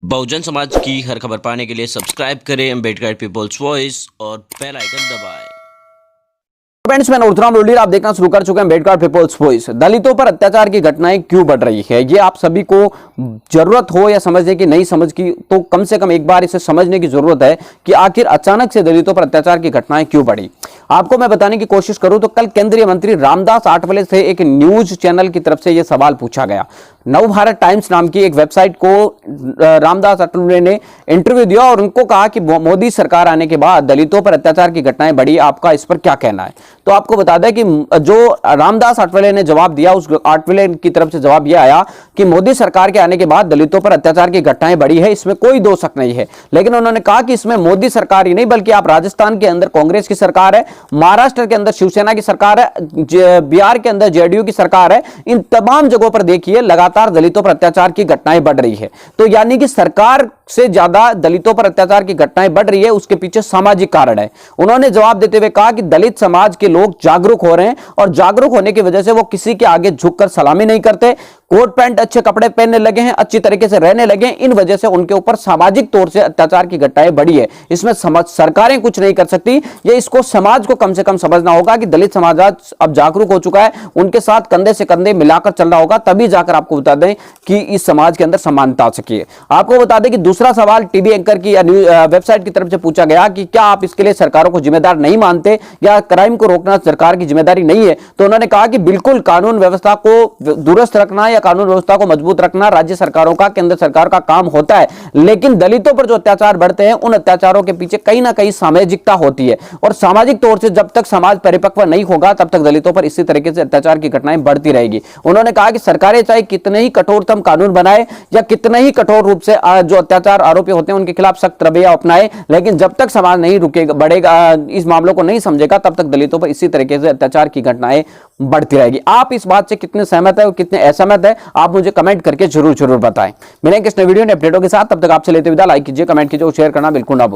बहुजन समाज की हर खबर पाने के लिए सब्सक्राइब करें अम्बेडकर पीपल्स वॉइस और बेल आइकन दबाएं। मैं नूरतराम लोलीर आप देखना शुरू कर चुके हैं अम्बेडकर पीपल्स वॉइस। दलितों पर अत्याचार की घटनाएं क्यों बढ़ रही है, ये आप सभी को जरूरत हो या समझने की नहीं समझ की, तो कम से कम एक बार इसे समझने की जरूरत है कि आखिर अचानक से दलितों पर अत्याचार की घटनाएं क्यों बढ़ी। आपको मैं बताने की कोशिश करूं तो कल केंद्रीय मंत्री रामदास आठवले से एक न्यूज चैनल की तरफ से यह सवाल पूछा गया। नव भारत टाइम्स नाम की एक वेबसाइट को रामदास आठवले ने इंटरव्यू दिया और उनको कहा कि मोदी सरकार आने के बाद दलितों पर अत्याचार की घटनाएं बढ़ी, आपका इस पर क्या कहना है। तो आपको बता दें कि जो रामदास आठवले ने जवाब दिया, उस आठवले की तरफ से जवाब यह आया कि मोदी सरकार के आने के बाद दलितों पर अत्याचार की घटनाएं बढ़ी है, इसमें कोई दो शक नहीं है। लेकिन उन्होंने कहा कि इसमें मोदी सरकार ही नहीं बल्कि आप राजस्थान के अंदर कांग्रेस की सरकार है, महाराष्ट्र के अंदर शिवसेना की सरकार है, बिहार के अंदर जेडीयू की सरकार है, इन तमाम जगहों पर देखिए लगातार दलितों पर अत्याचार की घटनाएं बढ़ रही है। तो यानी कि सरकार से ज्यादा दलितों पर अत्याचार की घटनाएं बढ़ रही है, उसके पीछे सामाजिक कारण है। उन्होंने जवाब देते हुए कहा कि दलित समाज के लोग जागरूक हो रहे हैं और जागरूक होने की वजह से वो किसी के आगे झुककर सलामी नहीं करते, कोट पैंट अच्छे कपड़े पहनने लगे हैं, अच्छी तरीके से रहने लगे हैं। इन वजह से उनके ऊपर सामाजिक तौर से अत्याचार की घटनाएं बढ़ी है। इसमें सरकारें कुछ नहीं कर सकती, ये इसको समाज को कम से कम समझना होगा कि दलित समाज अब जागरूक हो चुका है, उनके साथ कंधे से कंधे मिलाकर चलना होगा, तभी जाकर आपको बता दें कि इस समाज के अंदर समानता आ सके। आपको बता दें कि दूसरा सवाल टीवी एंकर की वेबसाइट की तरफ से पूछा गया कि क्या आप इसके लिए सरकारों को जिम्मेदार नहीं मानते या क्राइम को रोकना सरकार की जिम्मेदारी नहीं है। तो उन्होंने कहा कि बिल्कुल कानून व्यवस्था को दुरुस्त रखना या कानून व्यवस्था को मजबूत रखना राज्य सरकारों का, केंद्र सरकार का काम होता है, लेकिन दलितों पर जो अत्याचार बढ़ते हैं उन अत्याचारों के पीछे कहीं ना कहीं सामाजिकता होती है और सामाजिक तौर से जब तक समाज परिपक्व नहीं होगा तब तक दलितों पर इसी तरीके से अत्याचार की घटनाएं बढ़ती रहेगी। उन्होंने कहा कि सरकारें चाहे कितने ही कठोरतम कानून बनाए या कितने ही कठोर रूप से जो अत्याचार आरोपी होते हैं उनके खिलाफ सख्त रवैया अपनाए, लेकिन जब तक समाज नहीं रुकेगा, बढ़ेगा, इस मामलों को नहीं समझेगा, तब तक दलितों पर इसी तरीके से अत्याचार की घटनाएं बढ़ती रहेगी। आप इस बात से कितने सहमत है और कितने असहमत है, आप मुझे कमेंट करके जरूर बताएं। मिलेंगे इस नए वीडियो ने अपडेटों के साथ, तब तक आपसे लेते विदा। लाइक कीजिए, कमेंट कीजिए और शेयर करना बिल्कुल ना भूलें।